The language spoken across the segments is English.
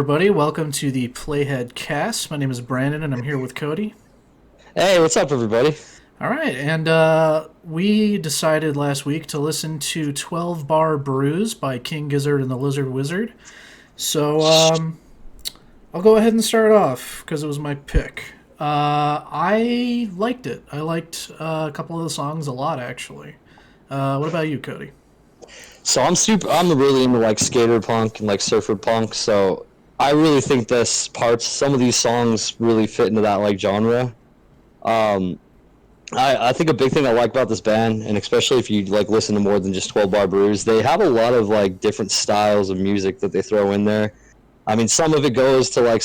everybody. Welcome to the PlayHeadCast. My name is Brandon, and I'm here with Cody. Hey, what's up, everybody? All right, and we decided last week to listen to 12 Bar Bruise by King Gizzard and the Lizard Wizard. So I'll go ahead and start off because it was my pick. I liked it. I liked a couple of the songs a lot, actually. What about you, Cody? So I'm really into like skater punk and like surfer punk. So I really think some of these songs really fit into that like genre. Um, I think a big thing I like about this band, and especially if you like listen to more than just 12 Bar Brews, they have a lot of like different styles of music that they throw in there. I mean, some of it goes to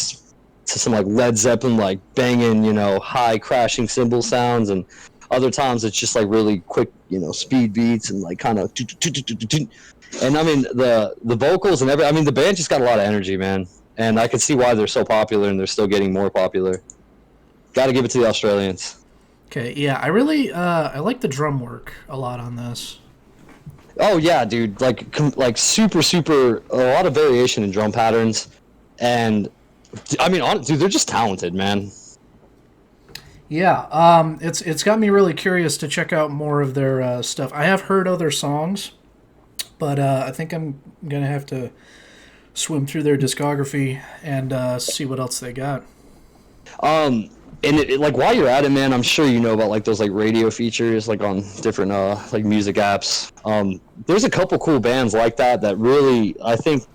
some like Led Zeppelin, like banging, high crashing cymbal sounds, and other times it's just like really quick, speed beats and like kind of. And I mean the vocals and the band just got a lot of energy, man, and I can see why they're so popular and they're still getting more popular. Got to give it to the Australians. Okay, yeah, I really I like the drum work a lot on this. Oh yeah, dude! Like super a lot of variation in drum patterns, and I mean, dude, they're just talented, man. Yeah, it's got me really curious to check out more of their stuff. I have heard other songs, but I think I'm gonna have to swim through their discography and see what else they got. And like while you're at it, man, I'm sure you know about like those like radio features like on different like music apps. There's a couple cool bands like that really I think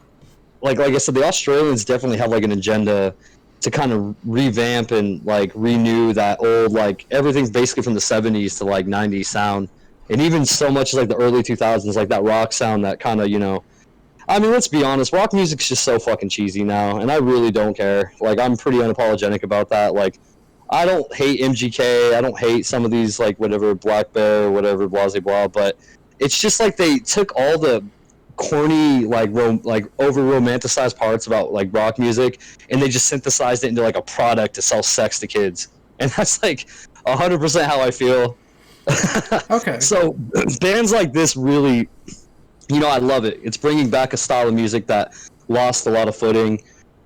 like I said, the Australians definitely have like an agenda to kind of revamp and like renew that old like everything's basically from the 70s to like 90s sound, and even so much as like the early 2000s, like that rock sound that kind of I mean, let's be honest, rock music's just so fucking cheesy now, and I really don't care. Like, I'm pretty unapologetic about that. Like, I don't hate MGK. I don't hate some of these, like, whatever, Black Bear or whatever, blah, blah, blah. But it's just like they took all the corny, like, over-romanticized parts about, like, rock music, and they just synthesized it into, like, a product to sell sex to kids. And that's, like, 100% how I feel. Okay. So, bands like this really, I love it. It's bringing back a style of music that lost a lot of footing.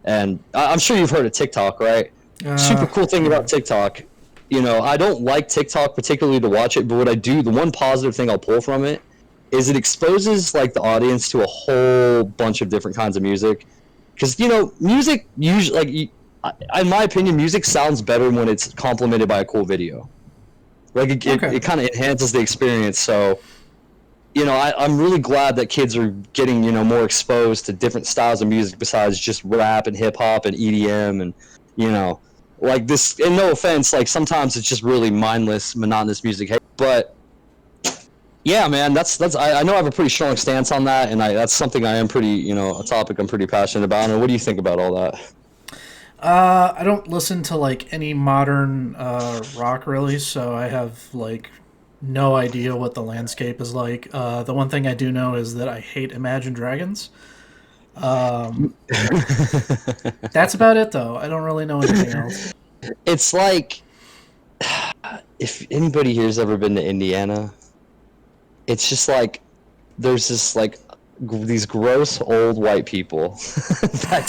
And I'm sure you've heard of TikTok, right? Super cool thing about TikTok, I don't like TikTok particularly to watch it, but what I do, the one positive thing I'll pull from it is it exposes like the audience to a whole bunch of different kinds of music. Because music usually, like, in my opinion, music sounds better when it's complemented by a cool video. Like it kind of enhances the experience. So I'm really glad that kids are getting more exposed to different styles of music besides just rap and hip hop and EDM and like this, and no offense, like sometimes it's just really mindless, monotonous music. But yeah, man, that's I know I have a pretty strong stance on that, and that's something I am pretty, a topic I'm pretty passionate about. And what do you think about all that? I don't listen to like any modern rock really, so I have like no idea what the landscape is like. The one thing I do know is that I hate Imagine Dragons. That's about it, though. I don't really know anything else. It's like, if anybody here's ever been to Indiana, it's just like there's this like these gross old white people that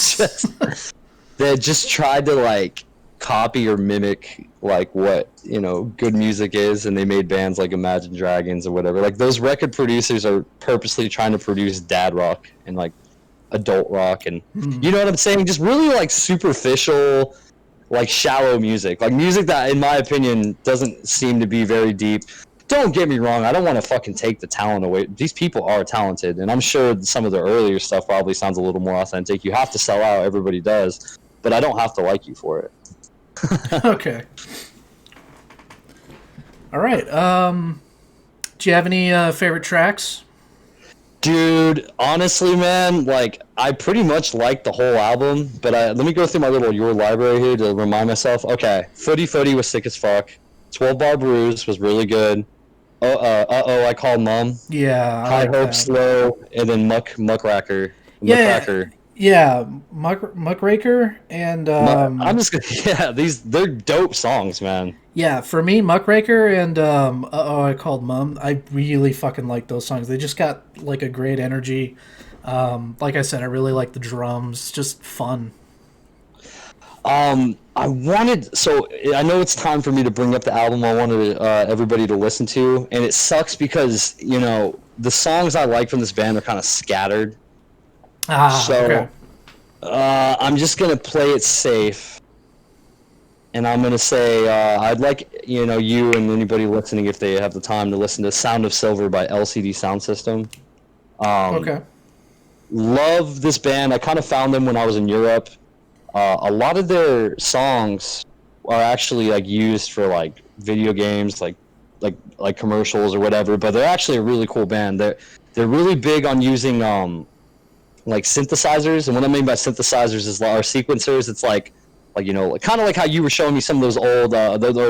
just tried to like copy or mimic like what good music is, and they made bands like Imagine Dragons or whatever. Like those record producers are purposely trying to produce dad rock and like adult rock, and you know what I'm saying, just really like superficial, like shallow music, like music that in my opinion doesn't seem to be very deep. Don't get me wrong, I don't want to fucking take the talent away. These people are talented, and I'm sure some of the earlier stuff probably sounds a little more authentic. You have to sell out, everybody does, but I don't have to like you for it. Okay. All right. Do you have any favorite tracks? Dude, honestly, man, like I pretty much like the whole album, but let me go through my little Your library here to remind myself. Okay, Footy Footy was sick as fuck. 12 Bar Bruise was really good. I Called Mom. Yeah. High Hope Slow, and then Muckracker. Yeah. Yeah, Muckraker and I'm just gonna they're dope songs, man. yeah, for me, Muckraker and I Called Mum. I really fucking like those songs. They just got like a great energy. Like I said, I really like the drums. Just fun. So I know it's time for me to bring up the album I wanted everybody to listen to, and it sucks because, the songs I like from this band are kind of scattered. Okay. So I'm just going to play it safe, and I'm going to say I'd like, you and anybody listening, if they have the time, to listen to Sound of Silver by LCD Soundsystem. Okay. Love this band. I kind of found them when I was in Europe. A lot of their songs are actually like used for like video games, like commercials or whatever. But they're actually a really cool band. They're really big on using like synthesizers, and what I mean by synthesizers is our sequencers. It's like kind of like how you were showing me some of those old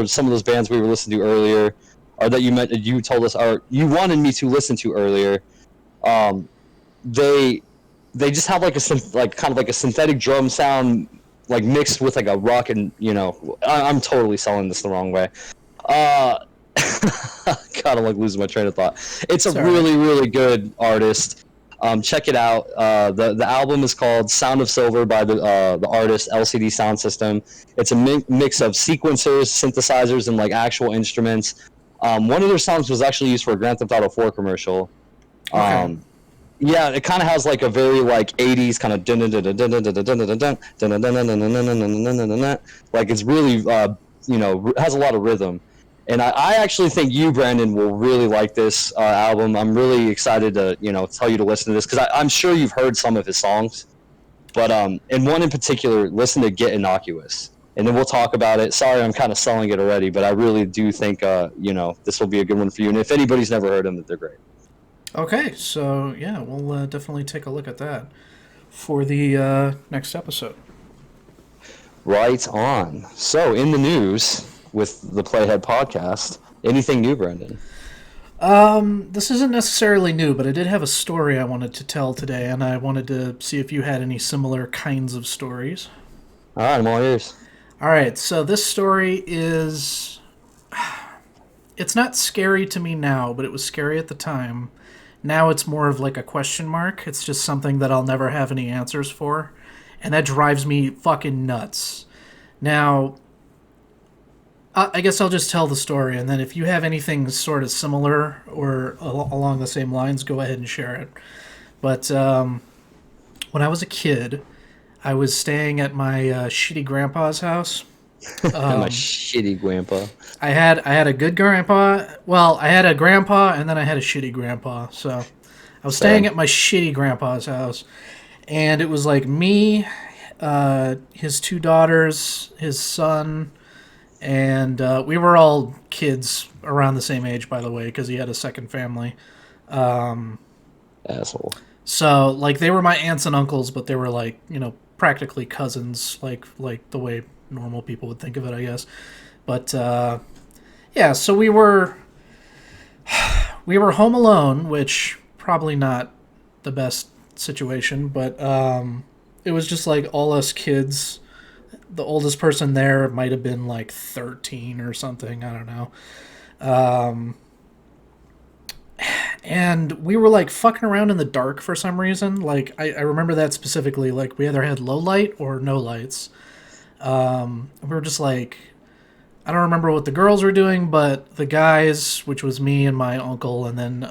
some of those bands we were listening to earlier, or that you told us, or you wanted me to listen to earlier. They just have like kind of like a synthetic drum sound, like mixed with like a rock, and I'm totally selling this the wrong way. God, I'm like losing my train of thought. It's a really, really good artist. Check it out. The album is called Sound of Silver by the artist LCD Soundsystem. It's a mix of sequencers, synthesizers, and like actual instruments. One of their songs was actually used for a Grand Theft Auto 4 commercial. Okay. Yeah, it kind of has like a very like 80s kind of like it's really has a lot of rhythm. And I actually think you, Brandon, will really like this album. I'm really excited to tell you to listen to this, because I'm sure you've heard some of his songs, but in one in particular, listen to Get Innocuous, and then we'll talk about it. Sorry, I'm kind of selling it already, but I really do think this will be a good one for you. And if anybody's never heard them, that they're great. Okay, so yeah, we'll definitely take a look at that for the next episode. Right on. So, in the news with the Playhead podcast, anything new, Brendan? This isn't necessarily new, but I did have a story I wanted to tell today, and I wanted to see if you had any similar kinds of stories. All right, I'm all ears. All right, so this story is... It's not scary to me now, but it was scary at the time. Now it's more of like a question mark. It's just something that I'll never have any answers for. And that drives me fucking nuts. Now, I guess I'll just tell the story, and then if you have anything sort of similar or along the same lines, go ahead and share it. But when I was a kid, I was staying at my shitty grandpa's house. My shitty grandpa. I had a good grandpa. Well, I had a grandpa, and then I had a shitty grandpa. So I was staying at my shitty grandpa's house, and it was like me, his two daughters, his son, and we were all kids around the same age, by the way, because he had a second family. Asshole. So like they were my aunts and uncles, but they were like practically cousins, like the way normal people would think of it, I guess. But yeah, so we were home alone, which probably not the best situation, but it was just like all us kids. The oldest person there might have been like 13 or something, I don't know. And we were like fucking around in the dark for some reason. Like I remember that specifically. Like we either had low light or no lights. We were just like, I don't remember what the girls were doing, but the guys, which was me and my uncle, and then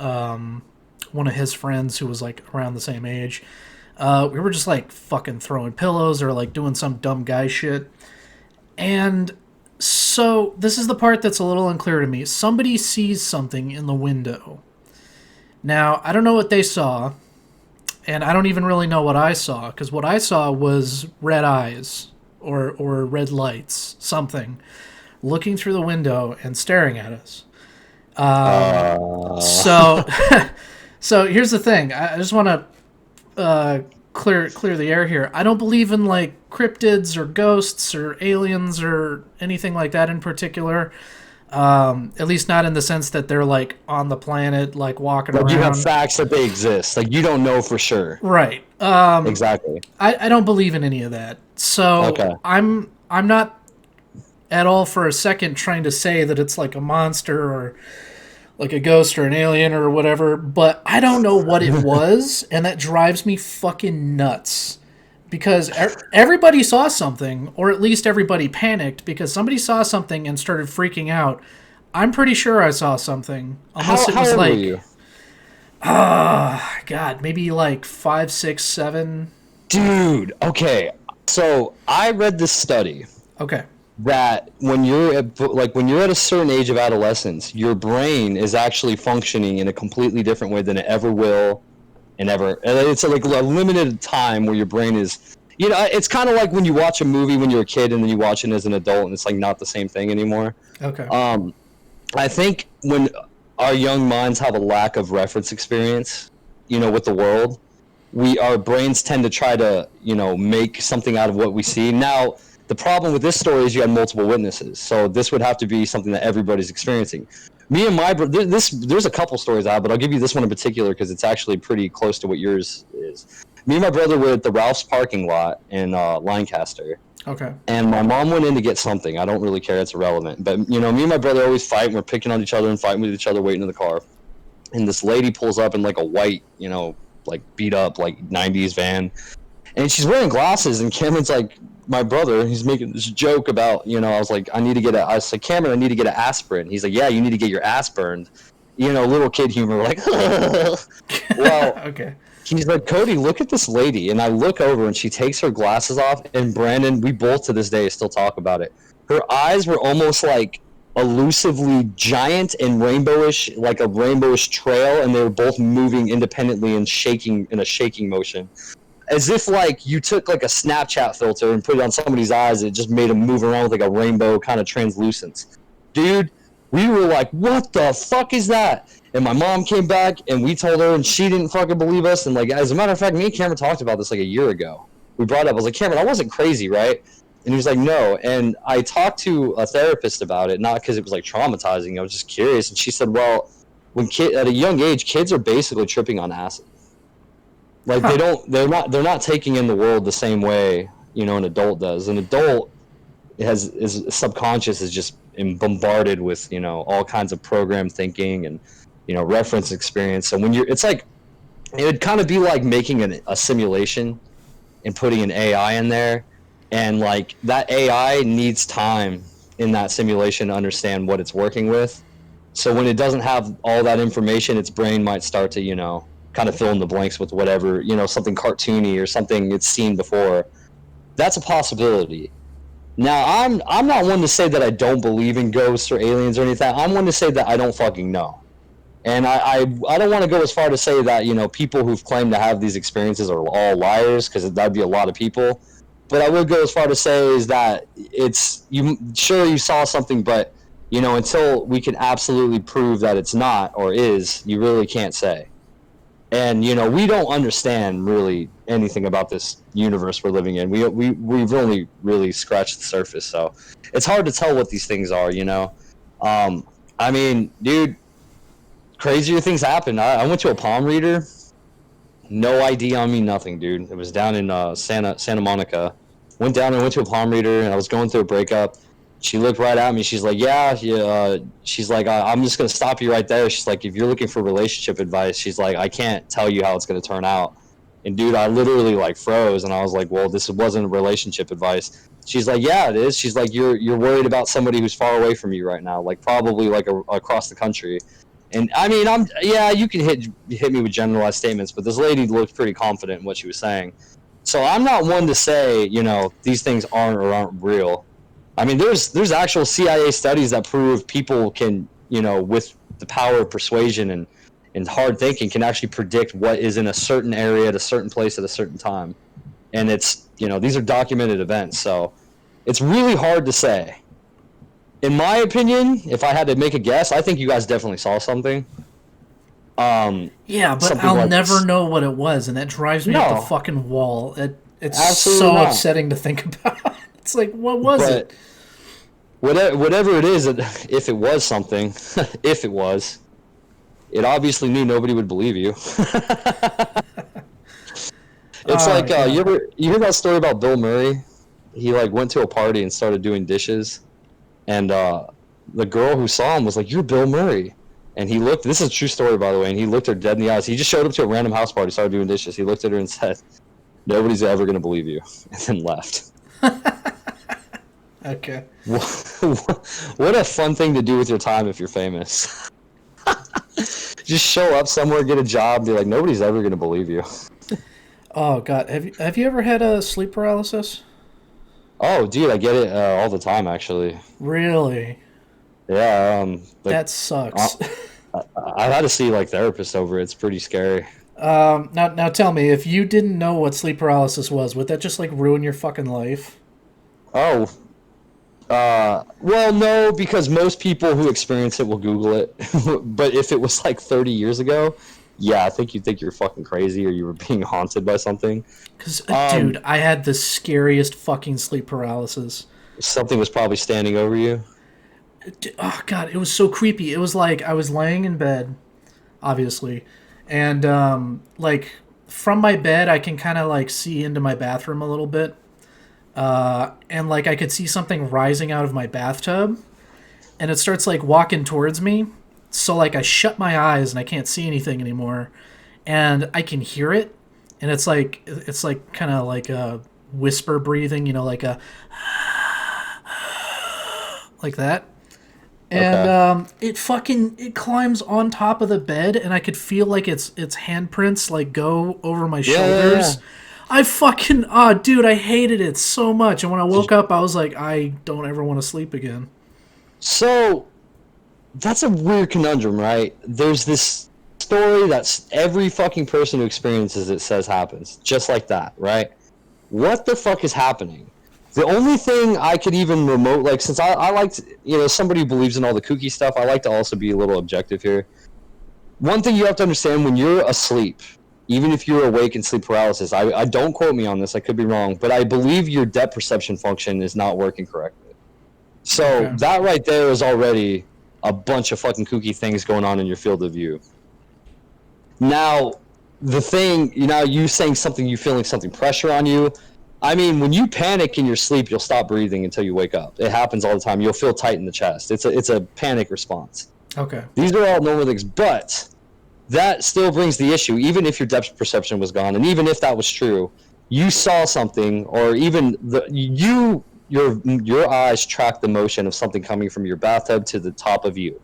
one of his friends who was like around the same age, we were just like fucking throwing pillows or like doing some dumb guy shit. And so this is the part that's a little unclear to me. Somebody sees something in the window. Now, I don't know what they saw, and I don't even really know what I saw, because what I saw was red eyes or red lights, something, looking through the window and staring at us. So, so here's the thing. I just want to clear the air here. I don't believe in like cryptids or ghosts or aliens or anything like that in particular. At least not in the sense that they're like on the planet, like walking around. You have facts that they exist. Like you don't know for sure. Right. Exactly. I don't believe in any of that. So okay. I'm not at all for a second trying to say that it's like a monster or like a ghost or an alien or whatever, but I don't know what it was, and that drives me fucking nuts. because everybody saw something, or at least everybody panicked because somebody saw something and started freaking out. I'm pretty sure I saw something, unless it How was old were like, you? God, maybe like 5, 6, 7. Dude, okay. So I read this study Okay. that when you're at a certain age of adolescence, your brain is actually functioning in a completely different way than it ever will and ever. And it's like a limited time where your brain is. It's kind of like when you watch a movie when you're a kid and then you watch it as an adult, and it's like not the same thing anymore. Okay. I think when our young minds have a lack of reference experience, with the world, our brains tend to try to, make something out of what we see. Now, the problem with this story is you had multiple witnesses, so this would have to be something that everybody's experiencing. Me and my brother, there's a couple stories out, but I'll give you this one in particular because it's actually pretty close to what yours is. Me and my brother were at the Ralph's parking lot in Lancaster. Okay. And my mom went in to get something. I don't really care. It's irrelevant. But, me and my brother always fight. And we're picking on each other and fighting with each other waiting in the car. And this lady pulls up in like a white, like beat up, like 90s van. And she's wearing glasses. And Cameron's like, my brother, he's making this joke about, I was like, I said, Cameron, I need to get an aspirin. He's like, yeah, you need to get your ass burned. Little kid humor. Like, well, Okay. he's like, Cody, look at this lady. And I look over and she takes her glasses off. And Brandon, we both to this day still talk about it. Her eyes were almost like elusively giant and rainbowish, like a rainbowish trail. And they were both moving independently and shaking in a shaking motion. As if like you took like a Snapchat filter and put it on somebody's eyes. And it just made them move around with like a rainbow kind of translucence. Dude, we were like, what the fuck is that? And my mom came back, and we told her, and she didn't fucking believe us. And, like, as a matter of fact, me and Cameron talked about this, like, a year ago. We brought it up. I was like, Cameron, I wasn't crazy, right? And he was like, no. And I talked to a therapist about it, not because it was, like, traumatizing. I was just curious. And she said, well, at a young age, kids are basically tripping on acid. Like, they're not taking in the world the same way, an adult does. An adult is subconscious is just bombarded with, all kinds of programmed thinking and, reference experience. So it's like, it would kind of be like making a simulation and putting an AI in there. And like that AI needs time in that simulation to understand what it's working with. So when it doesn't have all that information, its brain might start to, kind of fill in the blanks with whatever, something cartoony or something it's seen before. That's a possibility. Now, I'm not one to say that I don't believe in ghosts or aliens or anything. I'm one to say that I don't fucking know. And I don't want to go as far to say that, people who've claimed to have these experiences are all liars, because that'd be a lot of people. But I would go as far to say is that you saw something, but, until we can absolutely prove that it's not or is, you really can't say. And, we don't understand really anything about this universe we're living in. We've only really scratched the surface, so it's hard to tell what these things are, I mean, dude, crazier things happen. I went to a palm reader. No ID on me, nothing, dude. It was down in Santa Monica. Went down and went to a palm reader, and I was going through a breakup. She looked right at me. She's like, yeah. She's like, I'm just going to stop you right there. She's like, if you're looking for relationship advice, she's like, I can't tell you how it's going to turn out. And, dude, I literally, like, froze, and I was like, well, this wasn't relationship advice. She's like, yeah, it is. She's like, you're worried about somebody who's far away from you right now, like probably, like, across the country. And, I mean, you can hit me with generalized statements, but this lady looked pretty confident in what she was saying. So I'm not one to say, these things aren't or aren't real. I mean, there's actual CIA studies that prove people can, with the power of persuasion and hard thinking, can actually predict what is in a certain area at a certain place at a certain time. And it's, these are documented events. So it's really hard to say. In my opinion, if I had to make a guess, I think you guys definitely saw something. Yeah, but I'll never know what it was, and that drives me up the fucking wall. It's Absolutely so not. upsetting to think about. It's like, what was it? Whatever it is, if it was something, if it was, it obviously knew nobody would believe you. It's like, you hear that story about Bill Murray? He like went to a party and started doing dishes, and the girl who saw him was like, "You're Bill Murray." And he looked, this is a true story, by the way, and he looked her dead in the eyes. He just showed up to a random house party, started doing dishes. He looked at her and said, Nobody's ever gonna believe you, and then left. Okay. What a fun thing to do with your time if you're famous. Just show up somewhere, get a job, be like, nobody's ever gonna believe you. Oh God, have you ever had a sleep paralysis? Oh, dude, I get it all the time, actually. Really? Yeah, like That sucks. I've had to see like therapists over it. It's pretty scary. Now tell me, if you didn't know what sleep paralysis was, would that just like ruin your fucking life? Oh, well, no, because most people who experience it will Google it. But if it was like 30 years ago, yeah, I think you'd think you're fucking crazy or you were being haunted by something. Because, Um, dude, I had the scariest fucking sleep paralysis. Something was probably standing over you. Oh God, it was so creepy. It was like I was laying in bed, obviously, and like from my bed, I can kind of like see into my bathroom a little bit, and like I could see something rising out of my bathtub, and it starts like walking towards me. So like I shut my eyes and I can't see anything anymore, and I can hear it, and it's like kind of like a whisper breathing, you know, like that. And Okay. it climbs on top of the bed, and I could feel like its handprints like go over my Yeah, yeah, yeah. shoulders. I fucking dude, I hated it so much. And when I woke up, I was like, I don't ever want to sleep again. So that's a weird conundrum, right? There's this story that's every fucking person who experiences it says happens, just like that, right? What the fuck is happening? The only thing I could even remote, like, since I like to, somebody who believes in all the kooky stuff, I like to also be a little objective here. One thing you have to understand when you're asleep, even if you're awake in sleep paralysis, I don't quote me on this, I could be wrong, but I believe your depth perception function is not working correctly. So Okay. that right there is already a bunch of fucking kooky things going on in your field of view. Now, the thing, you saying something, you feeling something pressure on you. I mean, when you panic in your sleep, you'll stop breathing until you wake up. It happens all the time. You'll feel tight in the chest. It's a panic response. Okay. These are all normal things, but that still brings the issue. Even if your depth perception was gone, and even if that was true, you saw something, or even your eyes tracked the motion of something coming from your bathtub to the top of you.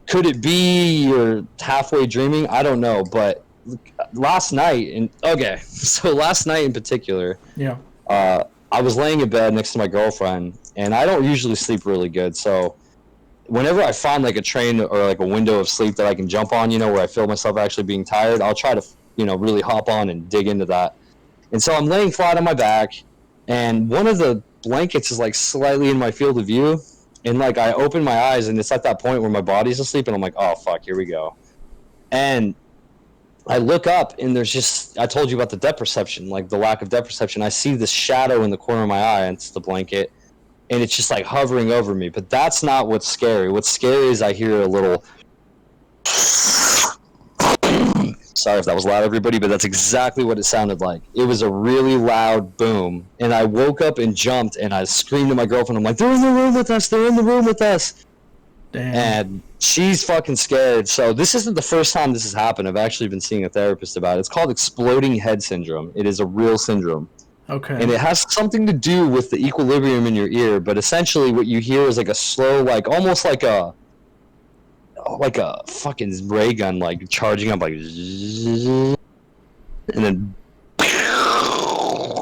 Could it be you're halfway dreaming? I don't know, but last night in particular, Yeah. I was laying in bed next to my girlfriend, and I don't usually sleep really good, so whenever I find like a train or like a window of sleep that I can jump on, where I feel myself actually being tired, I'll try to really hop on and dig into that. And so I'm laying flat on my back, and one of the blankets is like slightly in my field of view, and like I open my eyes, and it's at that point where my body's asleep, and I'm like, oh fuck, here we go. And I look up, and there's just, I told you about the depth perception, like the lack of depth perception. I see this shadow in the corner of my eye, and it's the blanket, and it's just like hovering over me. But that's not what's scary. What's scary is I hear a little, sorry if that was loud, everybody, but that's exactly what it sounded like. It was a really loud boom, and I woke up and jumped, and I screamed to my girlfriend. I'm like, they're in the room with us, they're in the room with us. Damn. And she's fucking scared. So this isn't the first time this has happened. I've actually been seeing a therapist about it. It's called exploding head syndrome. It is a real syndrome. Okay. And it has something to do with the equilibrium in your ear, but essentially what you hear is like a slow, like almost like a fucking ray gun, like charging up, like, and then,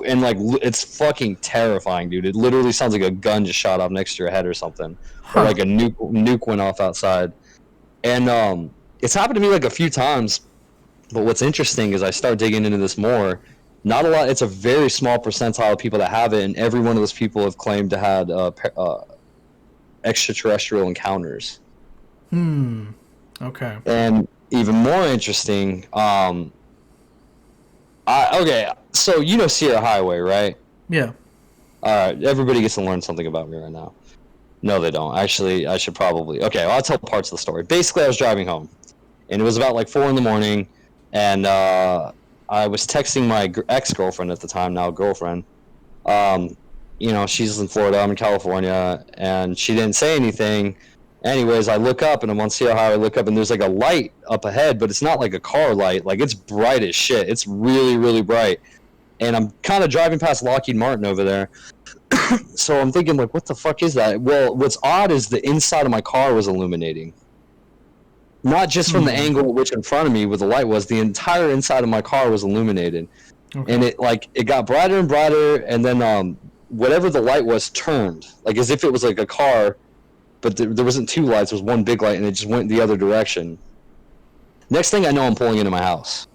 and like it's fucking terrifying, dude. It literally sounds like a gun just shot off next to your head or something, or like a nuke went off outside. And it's happened to me like a few times. But what's interesting is I start digging into this more. Not a lot. It's a very small percentile of people that have it, and every one of those people have claimed to had extraterrestrial encounters. Okay. And even more interesting, okay, so Sierra Highway, right? Yeah. All right, everybody gets to learn something about me right now. No, they don't. Actually, I should probably. Okay, well, I'll tell parts of the story. Basically, I was driving home, and it was about like 4 a.m, and I was texting my ex-girlfriend at the time, now girlfriend. She's in Florida, I'm in California, and she didn't say anything. Anyways, I look up, and I'm on Sierra Highway, I look up, and there's like a light up ahead, but it's not like a car light. Like, it's bright as shit. It's really, really bright. and I'm kind of driving past Lockheed Martin over there. So I'm thinking, like, what the fuck is that? Well, what's odd is the inside of my car was illuminating. Not just from the angle at which in front of me where the light was, the entire inside of my car was illuminated. Okay. And it got brighter and brighter, and then whatever the light was turned, like as if it was like a car, but there wasn't two lights, there was one big light, and it just went the other direction. Next thing I know, I'm pulling into my house.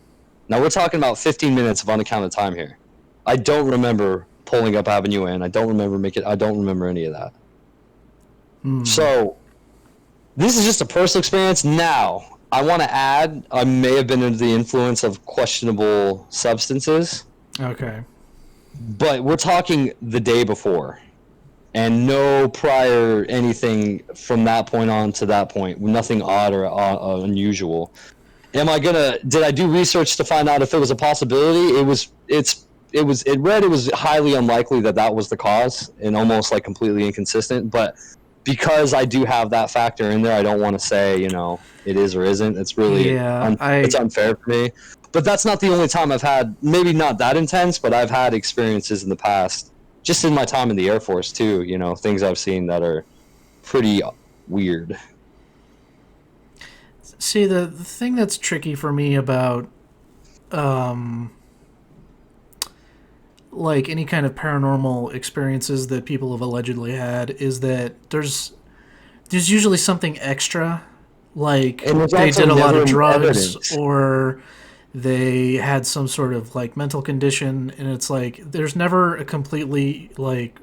Now we're talking about 15 minutes of unaccounted time here. I don't remember pulling up Avenue N. I don't remember any of that. So this is just a personal experience. Now, I want to add, I may have been under the influence of questionable substances. Okay. But we're talking the day before. And no prior anything from that point on to that point. Nothing odd or unusual. Did I do research to find out if it was a possibility? It was highly unlikely that was the cause and almost like completely inconsistent. But because I do have that factor in there, I don't want to say, it is or isn't. It's really, it's unfair for me. But that's not the only time I've had, maybe not that intense, but I've had experiences in the past, just in my time in the Air Force too, things I've seen that are pretty weird. See, the thing that's tricky for me about, like any kind of paranormal experiences that people have allegedly had is that there's usually something extra, like they did a lot of drugs or they had some sort of like mental condition, and it's like there's never a completely like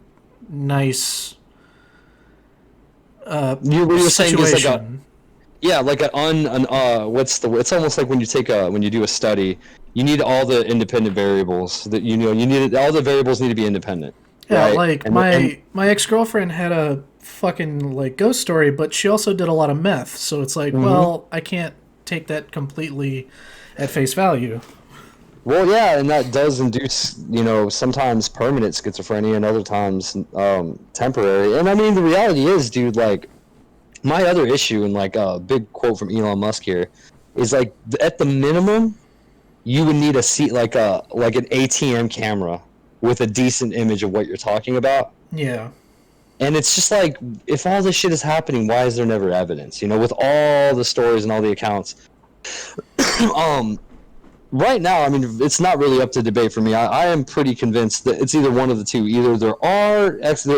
nice situation. It's almost like when you do a study, you need all the independent variables that all the variables need to be independent. Yeah, right? Like my ex-girlfriend had a fucking like ghost story, but she also did a lot of meth, so it's like, well, I can't take that completely at face value. Well, yeah, and that does induce, sometimes permanent schizophrenia and other times temporary. And I mean, the reality is, dude, like, my other issue, and like a big quote from Elon Musk here, is like at the minimum, you would need like an ATM camera with a decent image of what you're talking about. Yeah. And it's just like, if all this shit is happening, why is there never evidence? With all the stories and all the accounts. Right now, I mean, it's not really up to debate for me. I am pretty convinced that it's either one of the two. Either there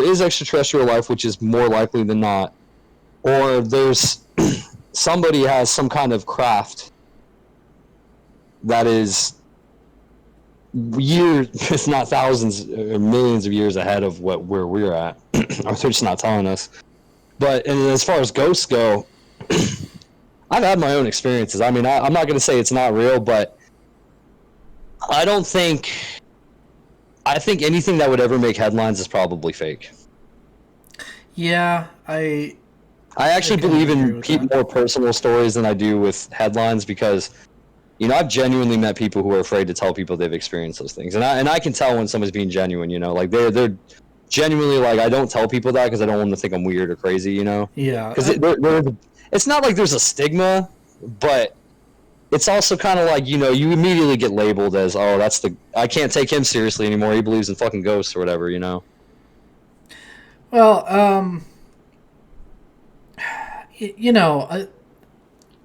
is extraterrestrial life, which is more likely than not, or there's somebody has some kind of craft that is years, if not thousands or millions of years ahead of where we're at. Or they're just not telling us. But and as far as ghosts go, I've had my own experiences. I mean, I'm not going to say it's not real, but I think anything that would ever make headlines is probably fake. Yeah, I actually believe in more personal stories than I do with headlines because, I've genuinely met people who are afraid to tell people they've experienced those things. And I can tell when someone's being genuine, like they're genuinely like, I don't tell people that because I don't want them to think I'm weird or crazy, Yeah. Because it's not like there's a stigma, but it's also kind of like, you immediately get labeled as, oh, I can't take him seriously anymore. He believes in fucking ghosts or whatever, Well,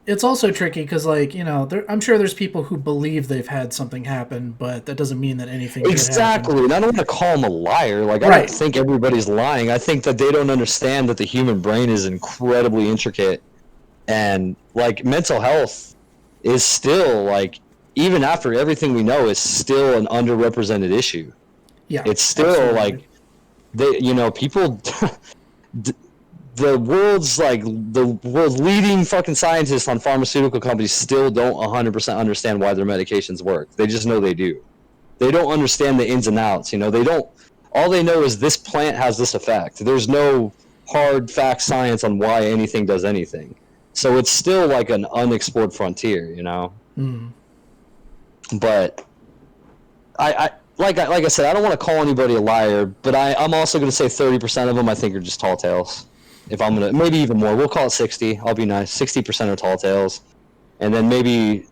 it's also tricky because, like, I'm sure there's people who believe they've had something happen, but that doesn't mean that anything exactly. And I don't want to call them a liar. Like, I don't think everybody's lying. I think that they don't understand that the human brain is incredibly intricate, and like mental health is still like, even after everything we know, is still an underrepresented issue. Yeah, it's still like people. The world's leading fucking scientists on pharmaceutical companies still don't 100% understand why their medications work. They just know they do. They don't understand the ins and outs. All they know is this plant has this effect. There's no hard fact science on why anything does anything. So it's still like an unexplored frontier, But like I said, I don't want to call anybody a liar, but I'm also going to say 30% of them I think are just tall tales. If I'm going to, maybe even more, we'll call it 60. I'll be nice. 60% are tall tales. And then maybe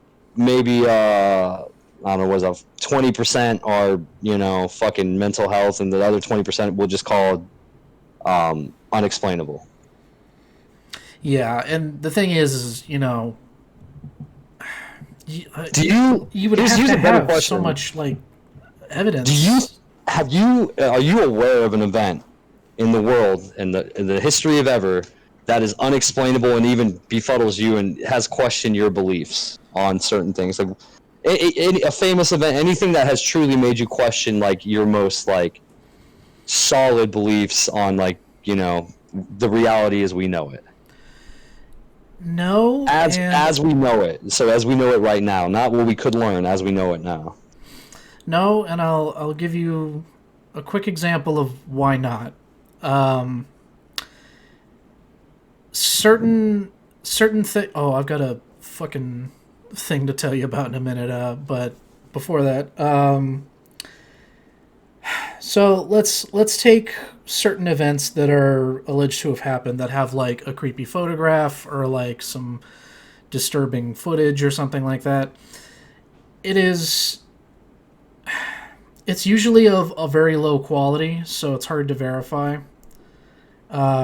I don't know, was that 20% are, you know, fucking mental health, and the other 20% we'll just call unexplainable. Yeah, and the thing is, you know, you would here's have to a better have so question. much like evidence. Are you aware of an event in the world, in the history of ever, that is unexplainable and even befuddles you and has questioned your beliefs on certain things? Like a famous event, anything that has truly made you question like your most like solid beliefs on, like, you know, the reality as we know it. No, and As we know it. So as we know it right now, not what we could learn, as we know it now. no, and I'll give you a quick example of why not. Um, certain thing. Oh, I've got a fucking thing to tell you about in a minute. But before that, so let's take certain events that are alleged to have happened that have like a creepy photograph or like some disturbing footage or something like that. It is. It's usually of a very low quality, so it's hard to verify,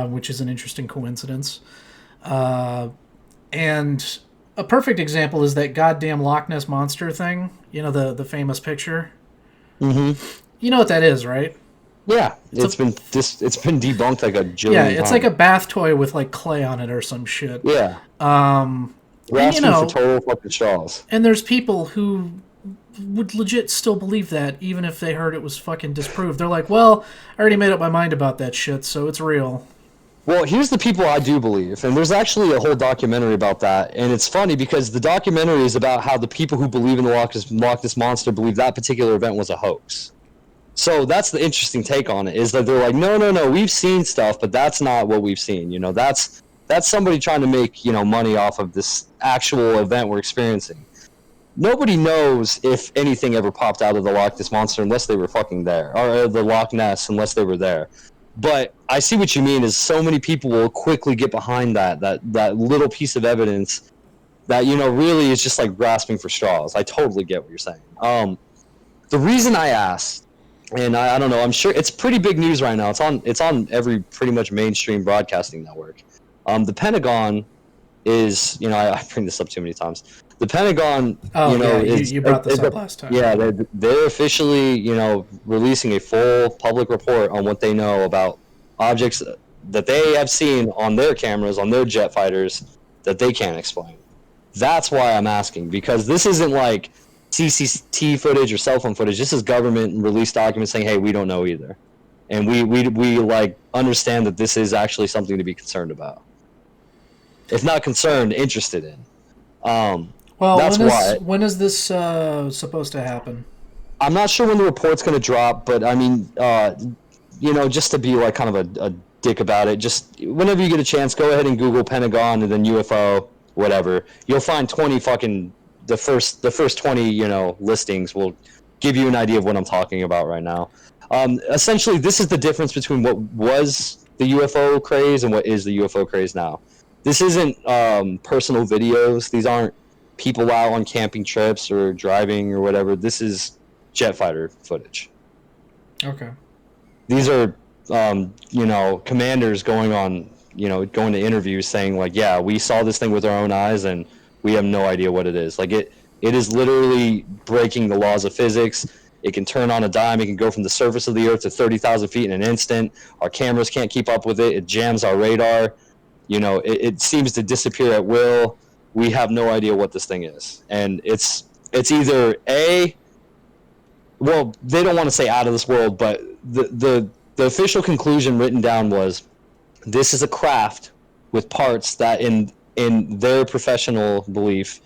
which is an interesting coincidence. And a perfect example is that goddamn Loch Ness monster thing. You know, the famous picture. Mm-hmm. You know what that is, right? Yeah, it's been debunked like a Yeah, jillion it's times. like a bath toy with like clay on it or some shit. Yeah, we're And you asking for know, total fucking straws. and there's people who would legit still believe that even if they heard it was fucking disproved. They're like, well, I already made up my mind about that shit, so it's real. Well, here's the people I do believe, and there's actually a whole documentary about that, and it's funny because the documentary is about how the people who believe in the Loch Ness monster believe that particular event was a hoax. So that's the interesting take on it, is that they're like, no, we've seen stuff, but that's not what we've seen. You know, that's somebody trying to make, you know, money off of this actual event we're experiencing. Nobody knows if anything ever popped out of the Loch Ness monster unless they were fucking there, or the Loch Ness unless they were there. But I see what you mean. Is so many people will quickly get behind that little piece of evidence that, you know, really is just like grasping for straws. I totally get what you're saying. The reason I asked, and I don't know, I'm sure it's pretty big news right now. It's on every pretty much mainstream broadcasting network. The Pentagon is, you know, I bring this up too many times. The Pentagon, Oh you know, yeah, is you brought this up last time. yeah, they're officially, you know, releasing a full public report on what they know about objects that they have seen on their cameras, on their jet fighters, that they can't explain. That's why I'm asking, because this isn't like CCTV footage or cell phone footage. This is government released documents saying, hey, we don't know either. And we like understand that this is actually something to be concerned about. If not concerned, interested in. Well, That's why. when is this supposed to happen? I'm not sure when the report's going to drop, but I mean, you know, just to be like kind of a dick about it, just whenever you get a chance, go ahead and Google Pentagon and then UFO, whatever. You'll find 20 fucking the first 20, you know, listings will give you an idea of what I'm talking about right now. Essentially, this is the difference between what was the UFO craze and what is the UFO craze now. This isn't personal videos. These aren't people out on camping trips or driving or whatever. This is jet fighter footage. Okay. These are, you know, commanders going to interviews saying like, yeah, we saw this thing with our own eyes and we have no idea what it is. Like it is literally breaking the laws of physics. It can turn on a dime. It can go from the surface of the earth to 30,000 feet in an instant. Our cameras can't keep up with it. It jams our radar. You know, it seems to disappear at will. We have no idea what this thing is. And it's either well, they don't want to say out of this world, but the official conclusion written down was this is a craft with parts that in their professional belief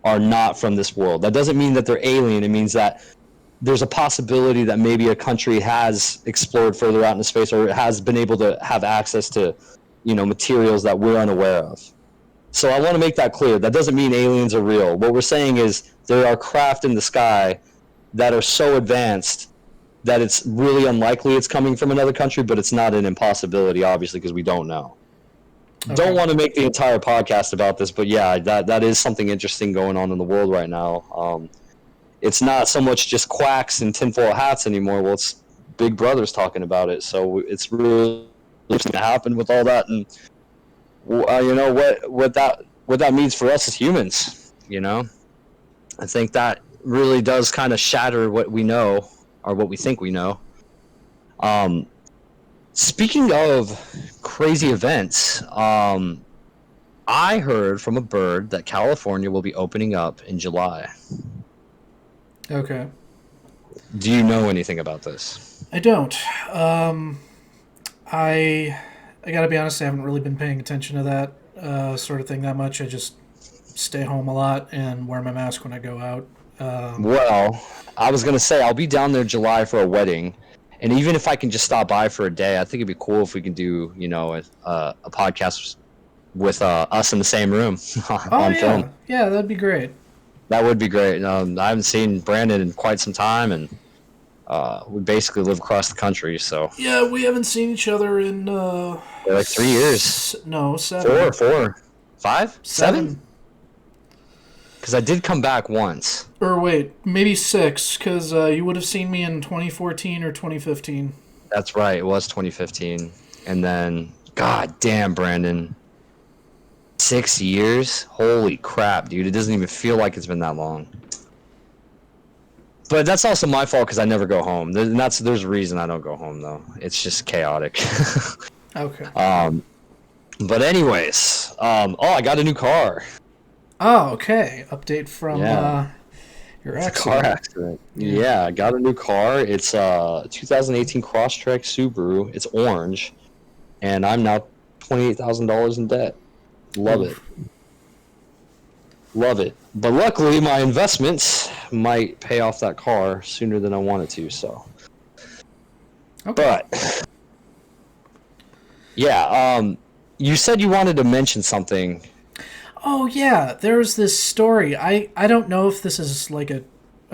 are not from this world. That doesn't mean that they're alien. It means that there's a possibility that maybe a country has explored further out into space or has been able to have access to, you know, materials that we're unaware of. So I want to make that clear. That doesn't mean aliens are real. What we're saying is there are craft in the sky that are so advanced that it's really unlikely it's coming from another country, but it's not an impossibility, obviously, because we don't know. Okay. Don't want to make the entire podcast about this, but yeah, that is something interesting going on in the world right now. it's not so much just quacks and tinfoil hats anymore. Well, it's Big Brother's talking about it, so it's really interesting to happen with all that, and you know what that means for us as humans. You know, I think that really does kind of shatter what we know or what we think we know. Speaking of crazy events, I heard from a bird that California will be opening up in July. Okay. Do you know anything about this? I don't. I gotta be honest. I haven't really been paying attention to that sort of thing that much. I just stay home a lot and wear my mask when I go out. Well, I was gonna say I'll be down there July for a wedding, and even if I can just stop by for a day, I think it'd be cool if we can do, you know, a podcast with us in the same room on film. Yeah, that'd be great. That would be great. I haven't seen Brandon in quite some time, and we basically live across the country. So Yeah, we haven't seen each other in like 3 years. No, 7. 4, 5, 7. 7. Because I did come back once. Or wait, maybe 6, because you would have seen me in 2014 or 2015. That's right. It was 2015, and then God damn, Brandon. 6 years? Holy crap, dude. It doesn't even feel like it's been that long. But that's also my fault because I never go home. There's a reason I don't go home, though. It's just chaotic. Okay. But anyways, I got a new car. Oh, okay. Update from your accident. Car accident. Yeah, I got a new car. It's a 2018 Crosstrek Subaru. It's orange. And I'm now $28,000 in debt. Love it. Love it. But luckily, my investments might pay off that car sooner than I wanted to, so. Okay. But, yeah, you said you wanted to mention something. Oh, yeah. There's this story. I don't know if this is like a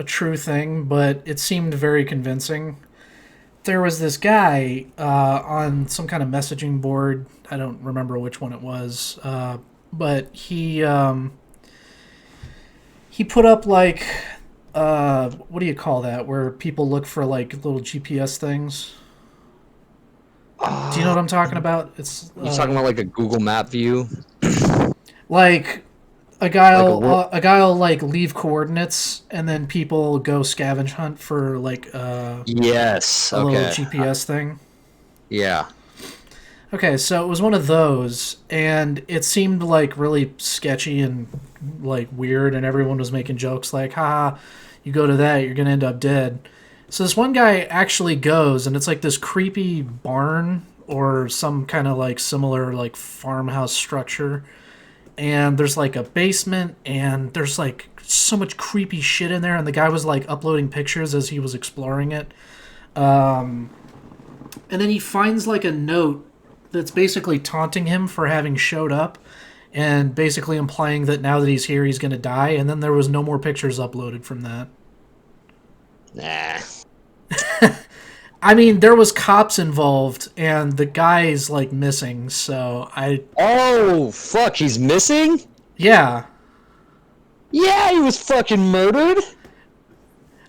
true thing, but it seemed very convincing. There was this guy on some kind of messaging board. I don't remember which one it was, but he put up like what do you call that? Where people look for like little GPS things. Do you know what I'm talking about? It's You're talking about like a Google Map view? like a guy'll like leave coordinates, and then people go scavenge hunt for like yes, a little GPS thing. Yeah. Okay, so it was one of those, and it seemed like really sketchy and like weird, and everyone was making jokes like, haha, you go to that, you're gonna end up dead. So this one guy actually goes, and it's like this creepy barn or some kind of like similar like farmhouse structure. And there's like a basement, and there's like so much creepy shit in there, and the guy was like uploading pictures as he was exploring it. And then he finds like a note that's basically taunting him for having showed up and basically implying that now that he's here, he's going to die. And then there was no more pictures uploaded from that. Nah. I mean, there was cops involved, and the guy's like missing, so Oh, fuck, he's missing? Yeah. Yeah, he was fucking murdered.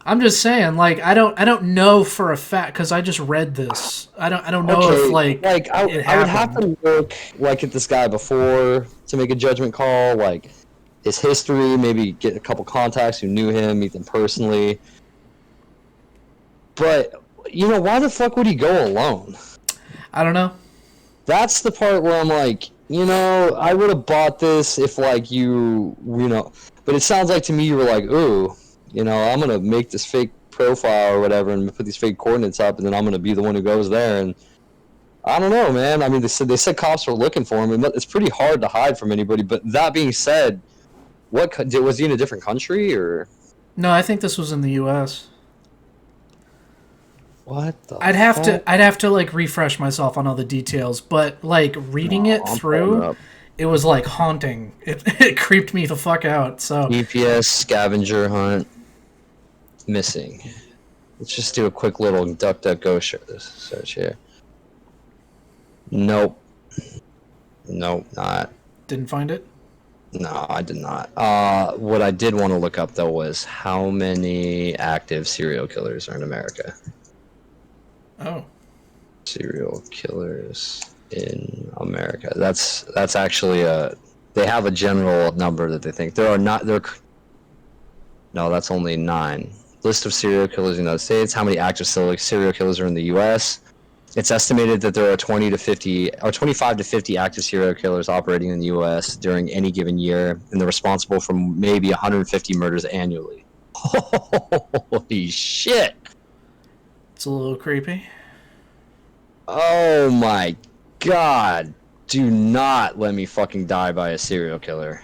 I'm just saying, like, I don't know for a fact because I just read this. I don't know if I would have to look like at this guy before to make a judgment call, like his history, maybe get a couple contacts who knew him, meet them personally. But you know, why the fuck would he go alone? I don't know. That's the part where I'm like, you know, I would have bought this if like you know, but it sounds like to me you were like, ooh. You know, I'm going to make this fake profile or whatever and put these fake coordinates up, and then I'm going to be the one who goes there. And I don't know, man. I mean, they said cops were looking for him, and it's pretty hard to hide from anybody. But that being said, was he in a different country or? No, I think this was in the U.S. What the I'd have to like refresh myself on all the details, but like reading it through, it was like haunting. It creeped me the fuck out. So GPS scavenger hunt. Missing. Let's just do a quick little DuckDuckGo search here. Nope, not. Didn't find it? No, I did not. What I did want to look up though was how many active serial killers are in America. Oh. Serial killers in America. That's actually they have a general number that they think there are not there. No, that's only 9. List of serial killers in the United States. How many active serial killers are in the U.S.? It's estimated that there are 20 to 50 or 25 to 50 active serial killers operating in the U.S. during any given year, and they're responsible for maybe 150 murders annually. Holy shit! It's a little creepy. Oh my god! Do not let me fucking die by a serial killer.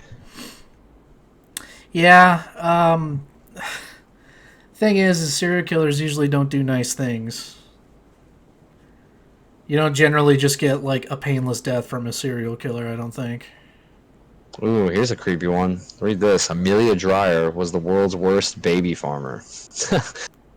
Yeah. Thing is serial killers usually don't do nice things. You don't generally just get like a painless death from a serial killer, I don't think. Ooh, here's a creepy one. Read this. Amelia Dreyer was the world's worst baby farmer.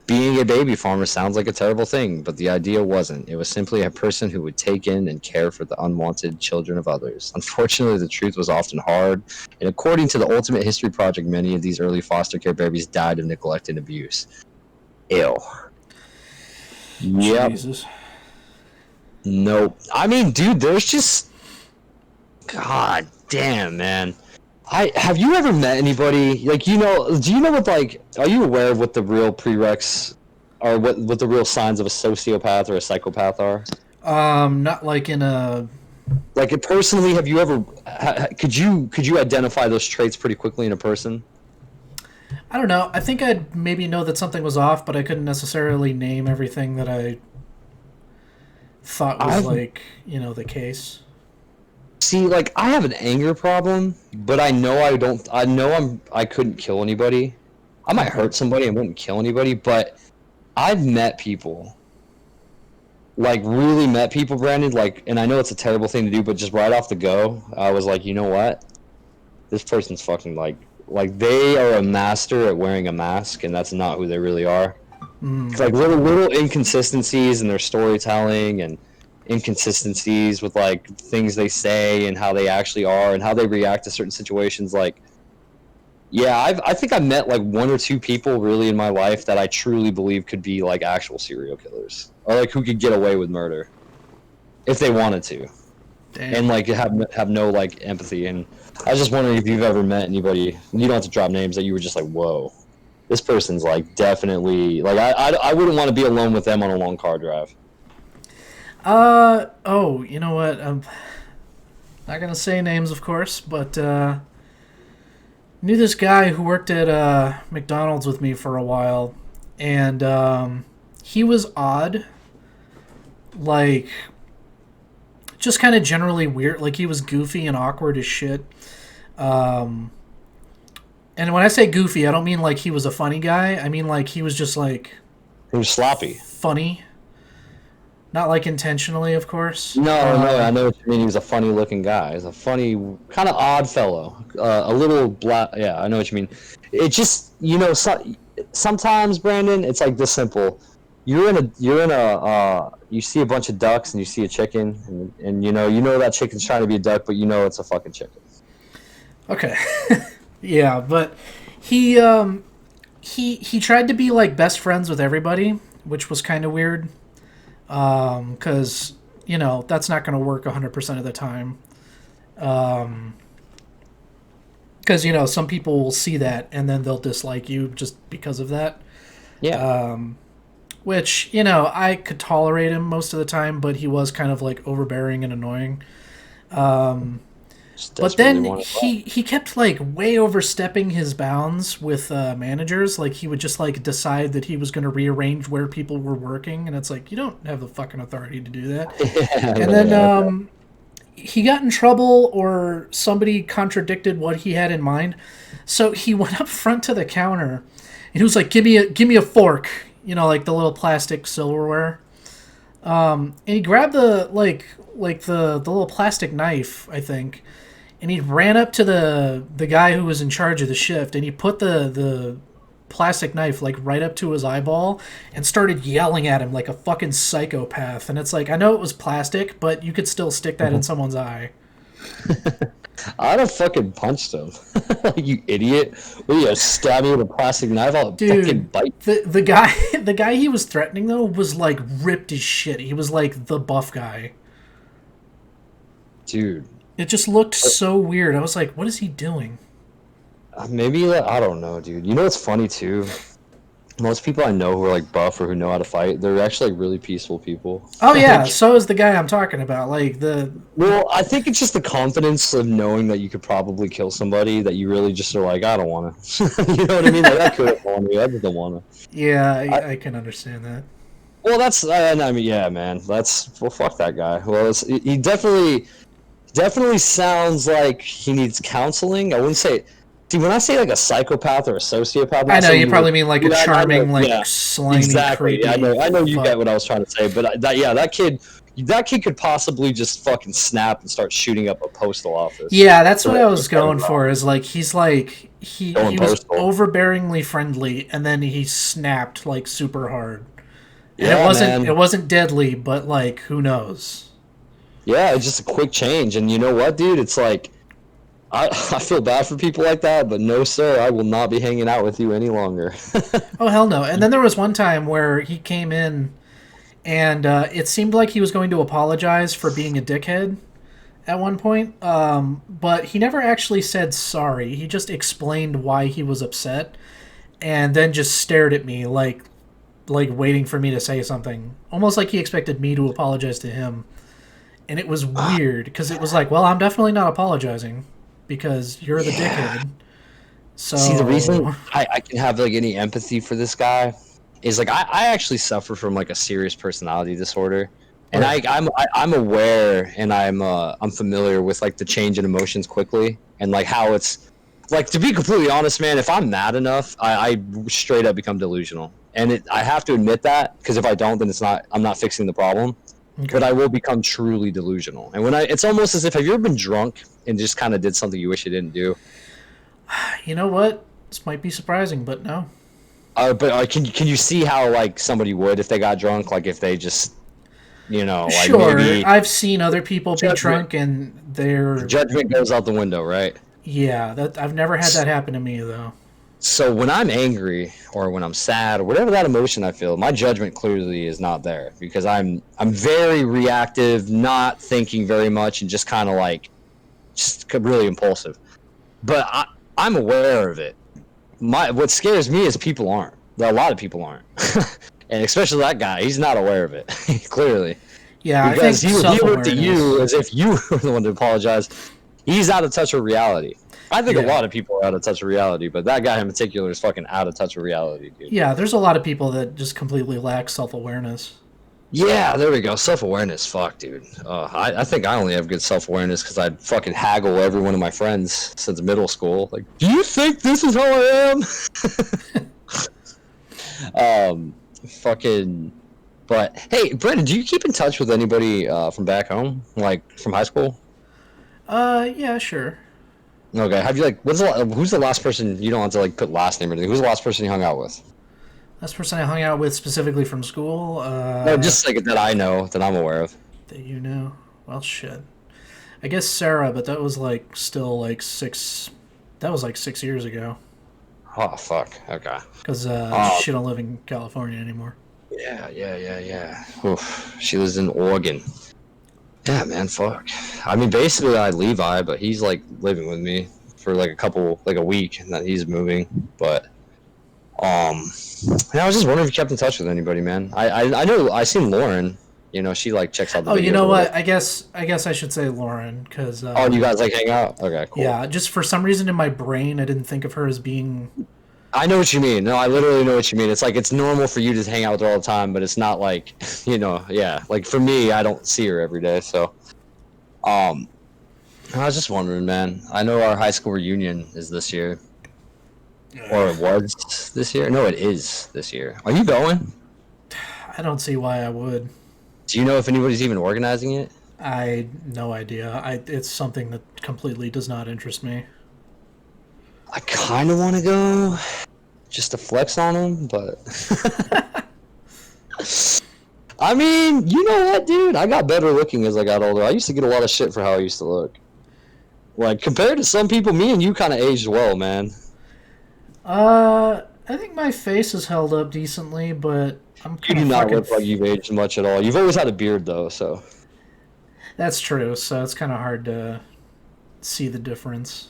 Being a baby farmer sounds like a terrible thing, but the idea wasn't. It was simply a person who would take in and care for the unwanted children of others. Unfortunately, the truth was often hard, and according to the Ultimate History Project, many of these early foster care babies died of neglect and abuse. Ew. Yep. Jesus. Nope. I mean, dude, there's just... God damn, man. Have you ever met anybody, like, do you know what, like, are you aware of what the real prereqs or what the real signs of a sociopath or a psychopath are? Not like in a... Like, personally, have you ever, could you identify those traits pretty quickly in a person? I don't know. I think I'd maybe know that something was off, but I couldn't necessarily name everything that I thought was, the case. See, like, I have an anger problem, but I couldn't kill anybody. I might hurt somebody and wouldn't kill anybody, but I've met people, like, really met people, Brandon, like, and I know it's a terrible thing to do, but just right off the go, I was like, you know what? This person's fucking, like they are a master at wearing a mask, and that's not who they really are. It's like little inconsistencies in their storytelling and inconsistencies with like things they say and how they actually are and how they react to certain situations. Like, yeah, I think I met like 1 or 2 people really in my life that I truly believe could be like actual serial killers, or like who could get away with murder if they wanted to. Damn. And like have no like empathy. And I was just wondering if you've ever met anybody, you don't have to drop names, that you were just like, whoa, this person's like definitely like I wouldn't want to be alone with them on a long car drive. Oh, you know what? I'm not gonna say names, of course, but knew this guy who worked at McDonald's with me for a while, and he was odd, like just kind of generally weird. Like he was goofy and awkward as shit. And when I say goofy, I don't mean like he was a funny guy. I mean like he was just like he was sloppy, funny. Not like intentionally, of course. No, I know what you mean. He was a funny-looking guy. He's a funny, kind of odd fellow. A little black. Yeah, I know what you mean. It just, sometimes, Brandon, it's like this simple. You see a bunch of ducks and you see a chicken, and you know that chicken's trying to be a duck, but you know it's a fucking chicken. Okay. Yeah, but he tried to be like best friends with everybody, which was kind of weird. Because, that's not going to work 100% of the time. Because, some people will see that and then they'll dislike you just because of that. Yeah. Which, I could tolerate him most of the time, but he was kind of like overbearing and annoying. But then he kept like way overstepping his bounds with managers. Like he would just like decide that he was going to rearrange where people were working, and it's like you don't have the fucking authority to do that. Yeah, and then he got in trouble, or somebody contradicted what he had in mind. So he went up front to the counter, and he was like, "Give me a fork," like the little plastic silverware. And he grabbed the the little plastic knife, I think. And he ran up to the guy who was in charge of the shift, and he put the plastic knife like right up to his eyeball and started yelling at him like a fucking psychopath. And it's like, I know it was plastic, but you could still stick that in someone's eye. I'd have fucking punched him. You idiot. Will you stab me with a plastic knife? I'll fucking Dude, bite. the guy the guy he was threatening though was like ripped as shit. He was like the buff guy. Dude. It just looked so weird. I was like, what is he doing? Maybe, I don't know, dude. You know what's funny, too? Most people I know who are, like, buff or who know how to fight, they're actually, like, really peaceful people. Oh yeah, so is the guy I'm talking about. Like Well, I think it's just the confidence of knowing that you could probably kill somebody that you really just are like, I don't want to. You know what I mean? Like, I could have won me. I just don't want to. yeah, I can understand that. Well, that's, I mean, yeah, man. Well, fuck that guy. Well, he definitely sounds like he needs counseling. I wouldn't say. See, when I say like a psychopath or a sociopath, I know you probably mean like a charming, like yeah, slimy, exactly. creepy. I know you fuck. get what I was trying to say, but that kid could possibly just fucking snap and start shooting up a postal office. Yeah, that's what I was going for. Is like he was postal. overbearingly friendly, and then he snapped like super hard. And Yeah, it wasn't deadly, but like who knows? Yeah, it's just a quick change, and you know what, dude? It's like. I feel bad for people like that, but no, sir, I will not be hanging out with you any longer. Oh hell no! And then there was one time where he came in, and it seemed like he was going to apologize for being a dickhead at one point, but he never actually said sorry. He just explained why he was upset, and then just stared at me like waiting for me to say something, almost like he expected me to apologize to him. And it was weird because it was like, well, I'm definitely not apologizing because you're the dickhead. So See, the reason I can have like any empathy for this guy is like I actually suffer from like a serious personality disorder, and Right. I'm aware and I'm familiar with like the change in emotions quickly and like how it's like, to be completely honest, man. If I'm mad enough, I straight up become delusional, and I have to admit that because if I don't, then I'm not fixing the problem. Okay. But I will become truly delusional, and it's almost as if, have you ever been drunk and just kind of did something you wish you didn't do? You know what? This might be surprising, but no. But can you see how like somebody would if they got drunk? Like if they just, like Sure, maybe I've seen other people be Judgment. drunk and they're judgment goes out the window, right? yeah. That I've never had that happen to me though. So when I'm angry or when I'm sad or whatever that emotion I feel, my judgment clearly is not there because I'm very reactive, not thinking very much, and just kind of like just really impulsive. But I'm aware of it. What scares me is people aren't. A lot of people aren't, and especially that guy. He's not aware of it clearly Yeah, because I think he looked at self-awareness. you as if you were the one to apologize. He's out of touch with reality. I think Yeah. a lot of people are out of touch with reality, but that guy in particular is fucking out of touch with reality, dude. Yeah, there's a lot of people that just completely lack self-awareness. Yeah, there we go. Self-awareness, fuck, dude. I think I only have good self-awareness because I'd fucking haggle every one of my friends since middle school. Like, do you think this is how I am? Fucking. But hey, Brendan, do you keep in touch with anybody from back home, like from high school? Yeah, sure. Okay. Have you like? Who's the last person? You don't have to like put last name or anything. Who's the last person you hung out with? Last person I hung out with specifically from school. No, just like that I know that I'm aware of. That you know. Well, shit. I guess Sarah, but that was like still like 6. That was like 6 years ago. Oh fuck. Okay. Because she don't live in California anymore. Yeah. Oof. She lives in Oregon. Yeah, man, fuck. I mean, basically, I had Levi, but he's like living with me for like a week, and then he's moving. But, yeah, I was just wondering if you kept in touch with anybody, man. I know I seen Lauren. She like checks out the. Oh, you videos know or what? whatever. I guess I should say Lauren, because. Oh, you guys like hang out? Okay, cool. Yeah, just for some reason in my brain, I didn't think of her as being. I know what you mean. No, I literally know what you mean. It's like it's normal for you to hang out with her all the time, but it's not like, yeah. Like for me, I don't see her every day, so. I was just wondering, man. I know our high school reunion is this year, or it was this year. No, it is this year. Are you going? I don't see why I would. Do you know if anybody's even organizing it? I no idea. It's something that completely does not interest me. I kind of want to go, just to flex on them, but. I mean, you know what, dude? I got better looking as I got older. I used to get a lot of shit for how I used to look. Like compared to some people, me and you kind of aged well, man. I think my face has held up decently, but I'm You kind do of not fucking. look like you've aged much at all. You've always had a beard though, so. That's true. So it's kind of hard to see the difference.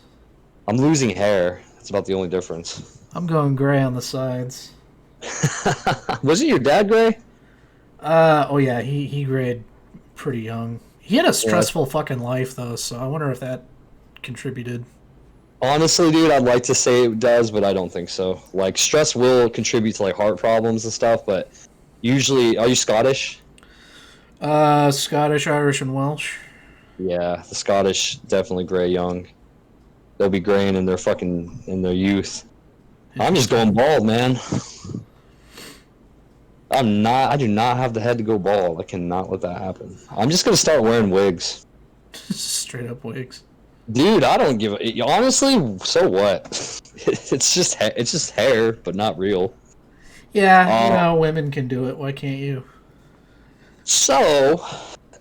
I'm losing hair. That's about the only difference. I'm going gray on the sides. Was it your dad, Gray? Oh yeah, he grayed pretty young. He had a Yeah. stressful fucking life though, so I wonder if that contributed. Honestly, dude, I'd like to say it does, but I don't think so. Like, stress will contribute to like heart problems and stuff, but usually, are you Scottish? Scottish, Irish, and Welsh. Yeah, the Scottish definitely gray young. They'll be graying in their fucking in their youth. I'm just going bald, man. I'm not. I do not have the head to go bald. I cannot let that happen. I'm just gonna start wearing wigs. Straight up wigs. Dude, I don't give a. Honestly, so what? It's just hair, but not real. Yeah, Uh, women can do it. Why can't you? So,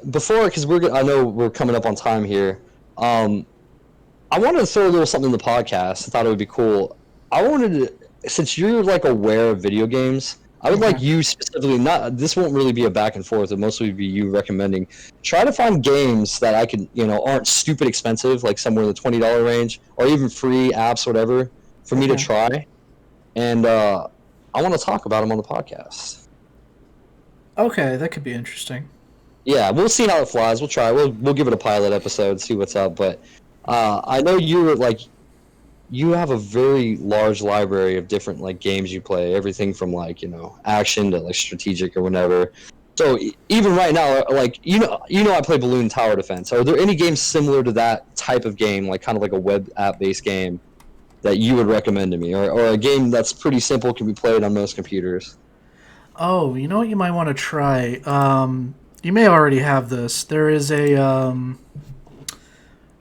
before, because I know we're coming up on time here. I wanted to throw a little something in the podcast. I thought it would be cool. I wanted to, since you're like aware of video games, I would like you specifically. Not this won't really be a back and forth. It'll mostly be you recommending. Try to find games that I could, aren't stupid expensive, like somewhere in the $20 range, or even free apps, whatever, for me to try. And I want to talk about them on the podcast. Okay, that could be interesting. Yeah, we'll see how it flies. We'll try. We'll give it a pilot episode, see what's up. But I know you have a very large library of different like games you play. Everything from like action to like strategic or whatever. So even right now, like I play Balloon Tower Defense. Are there any games similar to that type of game, like kind of like a web app based game, that you would recommend to me, or a game that's pretty simple, can be played on most computers? Oh, you know what you might want to try? You may already have this. There is I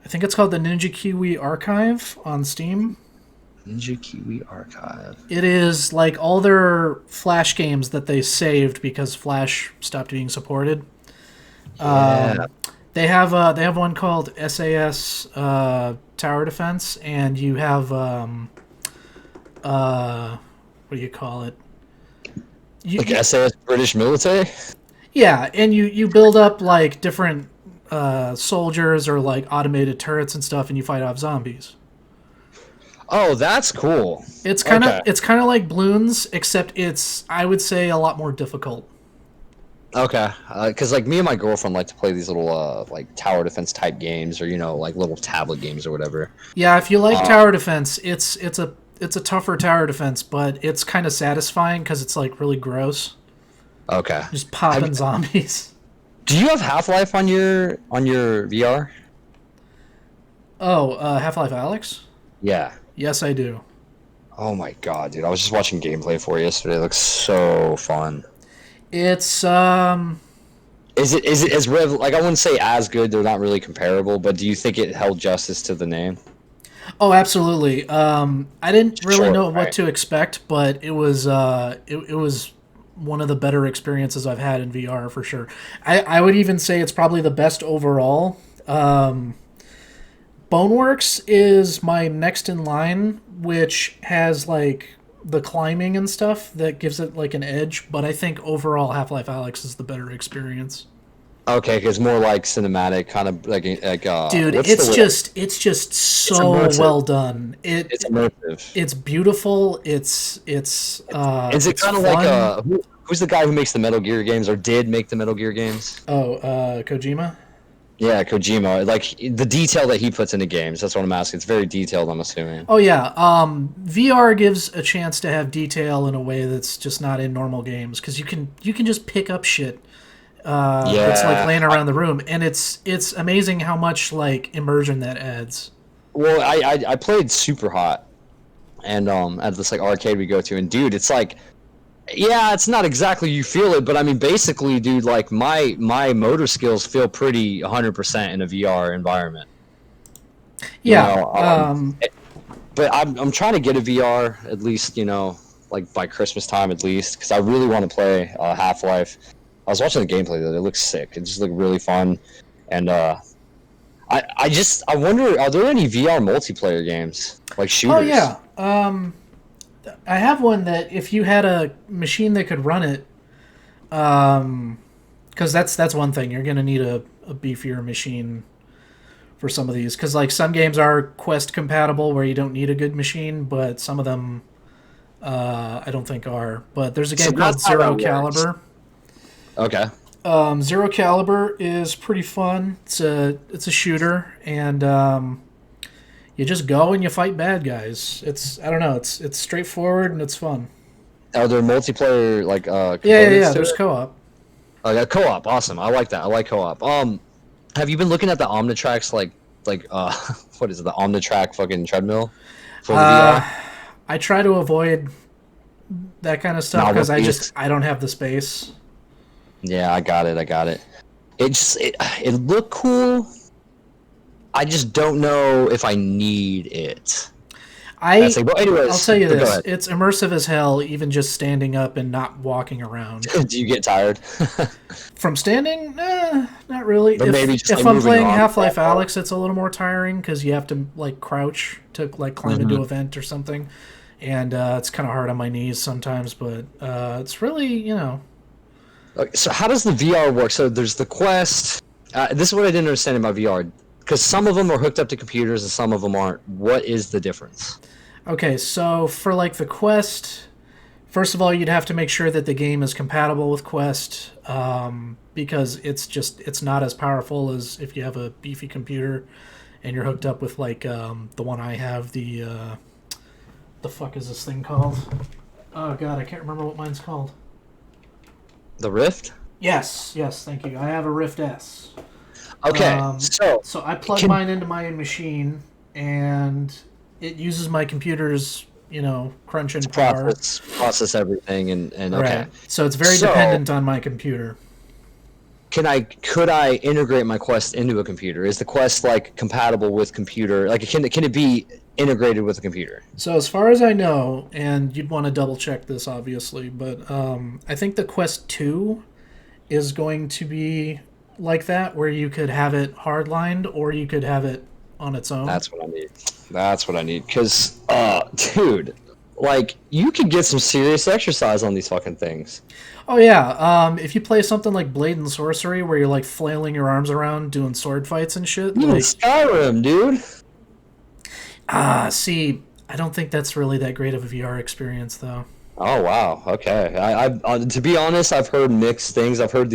think it's called the Ninja Kiwi Archive on Steam. Ninja Kiwi Archive. It is like all their Flash games that they saved because Flash stopped being supported. Yeah. They have one called SAS Tower Defense, and you have what do you call it? Like SAS British military? Yeah, and you build up like different soldiers or like automated turrets and stuff, and you fight off zombies. Oh, that's cool. It's kind of like Bloons, except it's, I would say, a lot more difficult. Okay, because like me and my girlfriend like to play these little like tower defense type games, or like little tablet games or whatever. Yeah, if you like tower defense, it's a tougher tower defense, but it's kind of satisfying because it's like really gross. Okay. Just popping zombies. Do you have Half-Life on your VR? Oh, Half-Life Alyx? Yeah. Yes, I do. Oh my god, dude! I was just watching gameplay for it yesterday. It looks so fun. It's Is it as like I wouldn't say as good? They're not really comparable, but do you think it held justice to the name? Oh, absolutely. I didn't really know Right. what to expect, but it was it was one of the better experiences I've had in VR for sure. I would even say it's probably the best overall. Boneworks is my next in line, which has like the climbing and stuff that gives it like an edge, but I think overall Half-Life Alyx is the better experience. Okay, because more like cinematic, kind of like Dude, what's it's the word? just so immersive. well done. It's immersive. It's beautiful. It's Is it it's kind of fun. like who's the guy who makes the Metal Gear games, or did make the Metal Gear games? Oh, Kojima? Yeah, Kojima. Like the detail that he puts into games. That's what I'm asking. It's very detailed, I'm assuming. Oh yeah. VR gives a chance to have detail in a way that's just not in normal games, because you can just pick up shit that's like laying around the room, and it's amazing how much like immersion that adds. Well, I played Super Hot, and at this like arcade we go to, and dude, it's like, yeah, it's not exactly you feel it, but I mean, basically, dude, like my motor skills feel pretty 100% in a VR environment. Yeah. But I'm trying to get a VR at least, like by Christmas time at least, because I really want to play Half-Life. I was watching the gameplay though; it looks sick. It just looked really fun, and I I wonder, are there any VR multiplayer games like shooters? Oh yeah. I have one that if you had a machine that could run it, because that's one thing you're gonna need a beefier machine for some of these. Because like some games are Quest compatible where you don't need a good machine, but some of them I don't think are. But there's a game called Zero Caliber. Okay. Zero Caliber is pretty fun. It's a shooter, and you just go and you fight bad guys. I don't know. It's straightforward and it's fun. Are there multiplayer like Yeah. There's co-op. Oh yeah, co-op. Awesome. I like that. I like co-op. Have you been looking at the Omnitrack's like what is it? The Omnitrack fucking treadmill for the VR? I try to avoid that kind of stuff because I don't have the space. Yeah, I got it. It looked cool. I just don't know if I need it. But anyways, I'll tell you this: it's immersive as hell, even just standing up and not walking around. Do you get tired? From standing? Not really. But if I'm playing Half-Life Alyx, it's a little more tiring because you have to like crouch to like climb into a vent or something, and it's kind of hard on my knees sometimes. But it's really So how does the VR work? So there's the Quest. This is what I didn't understand about VR. Because some of them are hooked up to computers and some of them aren't. What is the difference? Okay, so for like the Quest, first of all, you'd have to make sure that the game is compatible with Quest, because it's not as powerful as if you have a beefy computer and you're hooked up with like the one I have. The fuck is this thing called? Oh god, I can't remember what mine's called. The Rift? Yes, thank you. I have a Rift S. Okay, so I plug mine into my machine, and it uses my computer's, crunch and power. Process everything, and okay. Right. So it's very dependent on my computer. Could I integrate my Quest into a computer? Is the Quest like compatible with computer? Like, can it be integrated with a computer? So as far as I know, and you'd want to double check this obviously, but I think the Quest 2 is going to be like that, where you could have it hardlined or you could have it on its own. That's what I need. Because, dude, like, you could get some serious exercise on these fucking things. Oh, yeah. If you play something like Blade and Sorcery, where you're, like, flailing your arms around doing sword fights and shit. Even Skyrim, dude. See, I don't think that's really that great of a VR experience, though. Oh, wow. Okay. I to be honest, I've heard mixed things. I've heard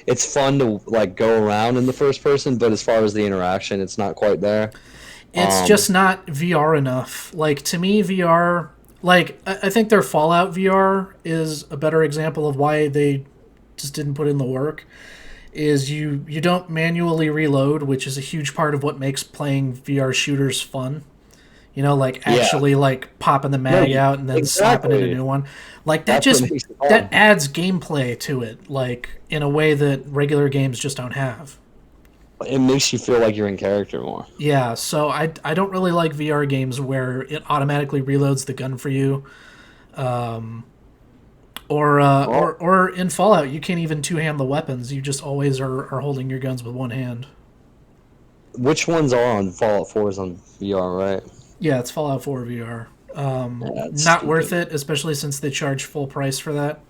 it's fun to like go around in the first person, but as far as the interaction, it's not quite there. It's just not VR enough. Like, to me, VR, like, I think their Fallout VR is a better example of why they just didn't put in the work. Is you don't manually reload, which is a huge part of what makes playing VR shooters fun. Like actually like popping the mag out and then slapping in a new one. Like that that adds gameplay to it, like in a way that regular games just don't have. It makes you feel like you're in character more. Yeah, so I don't really like VR games where it automatically reloads the gun for you. Or in Fallout, you can't even two-hand the weapons. You just always are holding your guns with one hand. Which ones are on Fallout 4 is on VR, right? Yeah, it's Fallout 4 VR. Not worth it, especially since they charge full price for that.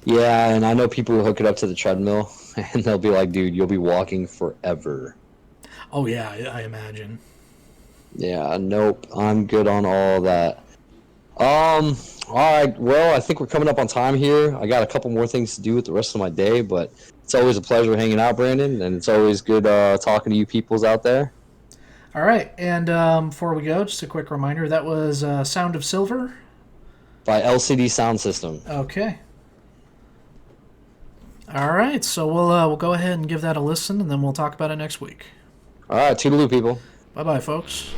Yeah, and I know people who hook it up to the treadmill, and they'll be like, dude, you'll be walking forever. Oh, yeah, I imagine. Yeah, nope, I'm good on all that. All right, well, I think we're coming up on time here. I got a couple more things to do with the rest of my day, but it's always a pleasure hanging out, Brandon, and it's always good talking to you peoples out there. All right, and before we go, just a quick reminder, that was Sound of Silver. By LCD Soundsystem. Okay. All right, so we'll go ahead and give that a listen, and then we'll talk about it next week. All right, toodaloo, people. Bye-bye, folks.